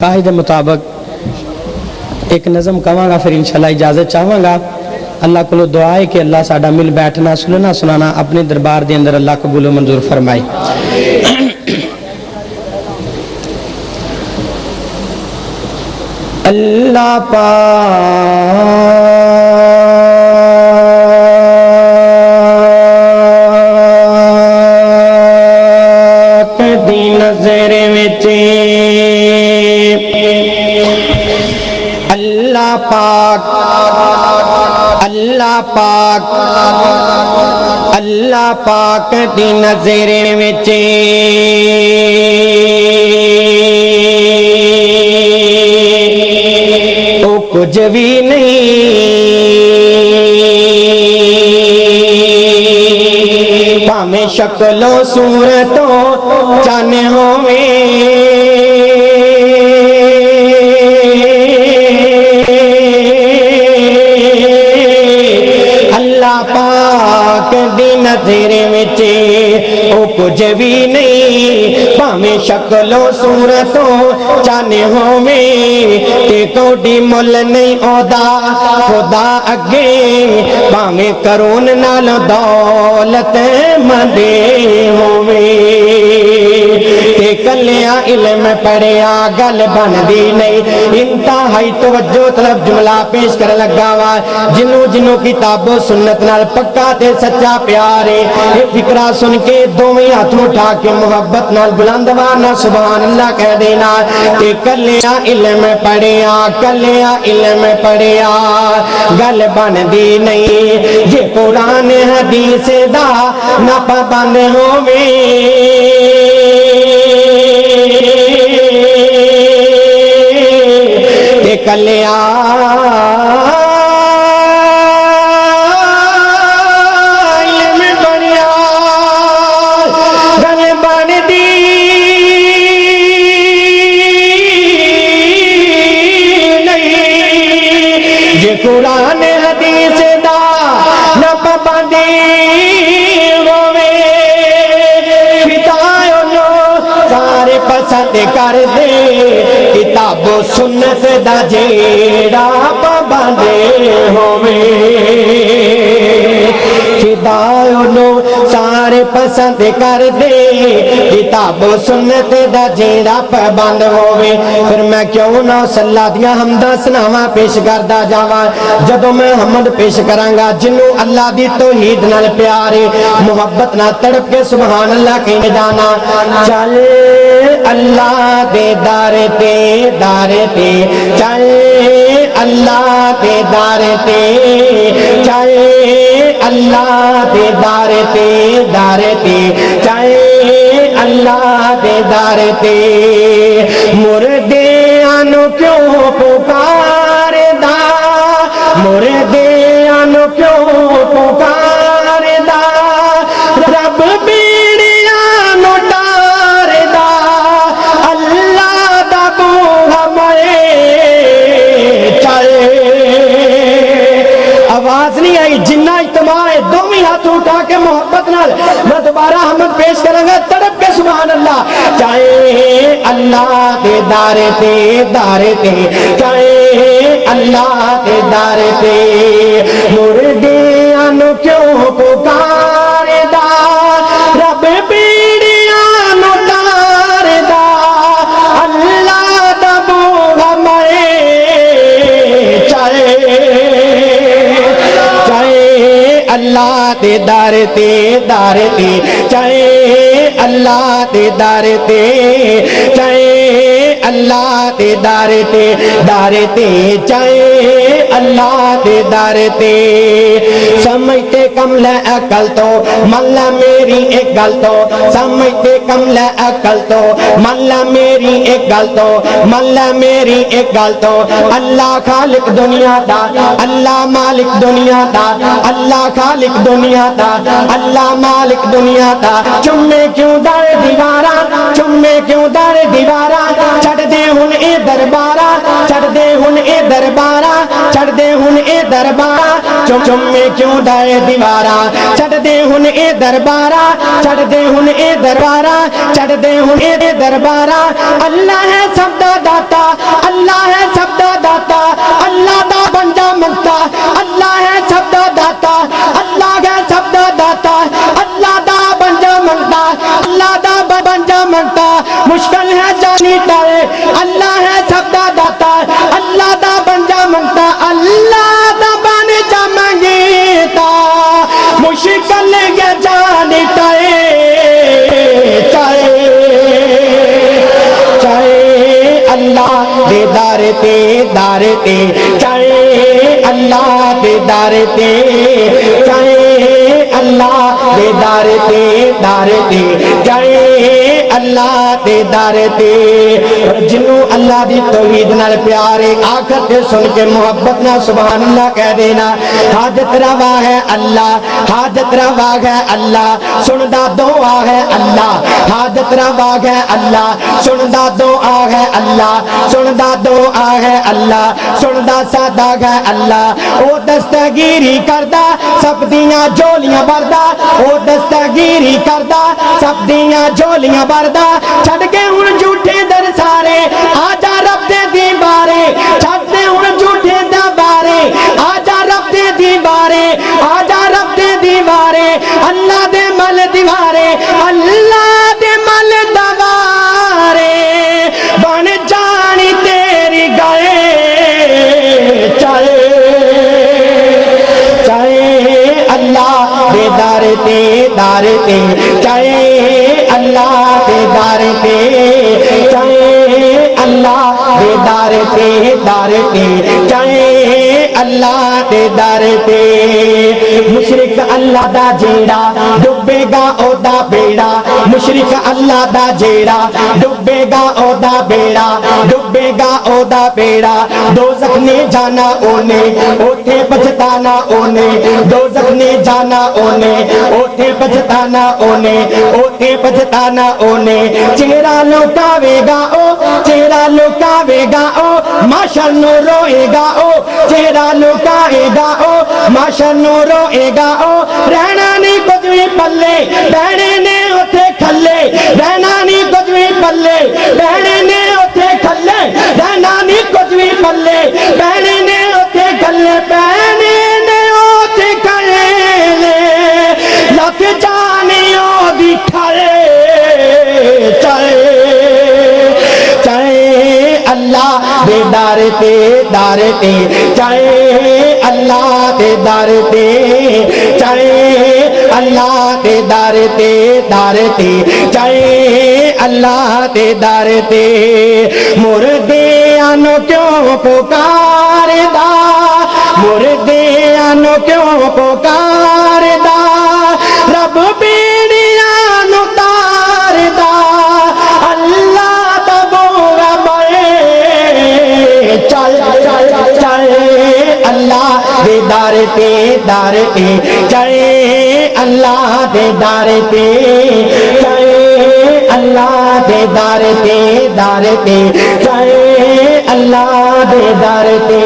قاعد مطابق ایک نظم کہاں گا پھر انشاءاللہ اجازت چاہوں گا. اللہ کو دعا ہے کہ اللہ ساڈا مل بیٹھنا سننا سنانا اپنے دربار دے اندر اللہ قبول و منظور فرمائے. اللہ پاک دی نظر وچ اللہ پاک اللہ پاک اللہ پاک دی نظر وچ او کچھ بھی نہیں پاویں شکل و صورتوں جانے ہوویں پاک دی نظر وچ او کچھ بھی نہیں پاویں شکل و صورتوں چانے ہوویں تے کوڈی مل نہیں اودا خدا اگے پاویں کرون نال دولت مندے ہوویں تے کلیاں علم پڑھیا گل بندی نہیں انتہائی توجہ طلب جملہ پیش کر لگا وا جنوں کتابوں سنت نال پکا تے سچا پیارے یہ فکرہ سن کے دوویں ہاتھ اٹھا کے محبت نال بلندوانا سبحان اللہ کہہ دینا تے کلیاں علم پڑھیا گل بندی نہیں جے قرآن حدیث دا نہ پابند ہوویں تے کلیاں قرآن حدیث دا نہ پابندی ہووے فدائیوں نو سارے پسند کر دے کتاب و سنت دا جیڑا پابند ہووے فدائیوں نو سارے پسند کر دے کتاب و سنت دا جیڑا پابند ہووے. پھر میں کیوں نہ صلی دیاں حمداں سناواں پیش کردا جاواں جدوں میں حمد پیش کرانگا جنوں اللہ دی توحید نال پیارے محبت نال تڑپ کے سبحان اللہ کہنے جانا چل اللہ دے دار تے چل اللہ دے دار تے چل اللہ دے دار تے چل اللہ دے دار تے مردیاں نو کیوں پکاردا مردیاں نو کیوں پکاردا رب بیڑیاں نو ٹاردا اللہ دا بوہا مرے چل آواز نہیں آئی جنہ اجتماع ہے دومی ہاتھ اٹھا کے محبت نال میں دوبارہ حمد پیش کروں گا تڑپ کے سبحان اللہ چاہے اللہ دے دار تے چاہے اللہ دے دار تے مردیاں نو کیوں پکاردا رب بیڑیاں نو ٹاردا اللہ دا بوہا مرے چاہے اللہ دے دار تے چاہے اللہ دے دار تے چاہے اللہ دے دار تے چاہے اللہ دے دار تے سمجھتے کم لے عقل تو ملا میری ایک گل تو سمجھتے کم لے عقل تو ملا میری ایک گل تو اللہ خالق دنیا دا اللہ مالک دنیا دا اللہ خالق دنیا دا اللہ مالک دنیا دا چمے کیوں در دیوارا چھڑ دے ہن اے دربارا چھڑ دے ہن اے دربارا چھڑ دے ہن اے دربارا چم میں کیوں ڈائے دیوارا چھڑ دے ہن اے دربارا چھڑ دے ہن اے دربارا چھڑ دے ہن اے دربارا اللہ ہے سب دا داتا اللہ ہے سب دا داتا اللہ دا بنجا منگتا اللہ ہے سب دا داتا اللہ ہے سب دا داتا اللہ دا بنجا منگتا اللہ دا بنجا منگتا مشکل ہے جانی ٹائے اللہ ہے سب دا داتا اللہ دا بنجا منگتا اللہ دا بنجا منگتا مشکل ہے جانی ٹائے چاہے اللہ دے دارتے چاہے اللہ دے دارتے چاہے اللہ دے دارتے چاہے اللہ دے دارتے جنوں اللہ دی توحید نال پیار ہے آخر تے سن کے محبت نہ سبحان اللہ کہہ دینا حاجت روا ہے اللہ حاجت روا ہے اللہ سندا دعا ہے اللہ حاجت روا ہے اللہ سندا دعا ہے اللہ سندا دعا ہے اللہ سندا سادا ہے اللہ او دستگیری کردا سب دیاں جولیاں بردا او دستگیری کردا سب دیاں جولیاں بردا چھڑ کے ہن جھوٹے در سارے آجا رب دے دیوارے چھڑ دے ہن جھوٹے دا بارے آجا رب دے دیوارے آجا رب دے دیوارے اللہ دے مل دیوارے اللہ دے مل دوارے بن جانی تیری گئے چاہے اللہ دے دارتے چاہے اللہ دے دارتے چاہے اللہ دے دارتے چاہے اللہ دے دارتے مشرک اللہ دا جیڑا ڈبے گا او دا بیڑا مشرک اللہ دا جیڑا ڈبے گا او دا بیڑا ڈبے گا او دا بیڑا دوزخ نے جانا اونے اوتھے پچھتانا اونے دوزخ نے جانا اونے اوتھے پچھتانا اونے اوتھے پچھتانا اونے چہرہ لوکاوے گا او چہرہ لوکاوے گا او معاشر نو روئے گا او چہرہ لوکاوے گا او معاشر نو روئے گا او رہنا نہیں کچھ بھی پلے بہنے نے اوتھے کھلے رہنا نہیں کچھ بھی پلے بہنے نے اوتھے کھلے رہنا نہیں کچھ بھی پلے بہنے نے اوتھے کھلے بہنے نے اوتھے کھلے لکھ جانیوں دی کھلے چاہے اللہ دے دارتے چاہے اللہ دے دارتے چاہے اللہ دے دارتے چاہے اللہ دے دارتے مردیاں کیوں پکاردا مردیاں کیوں پکاردا رب بیڑیاں نو تاردا اللہ دا بوغا بڑے چل اللہ دے دارتے چاہے اللہ دے دارتے چاہے اللہ دے دارتے چاہے اللہ دے دارتے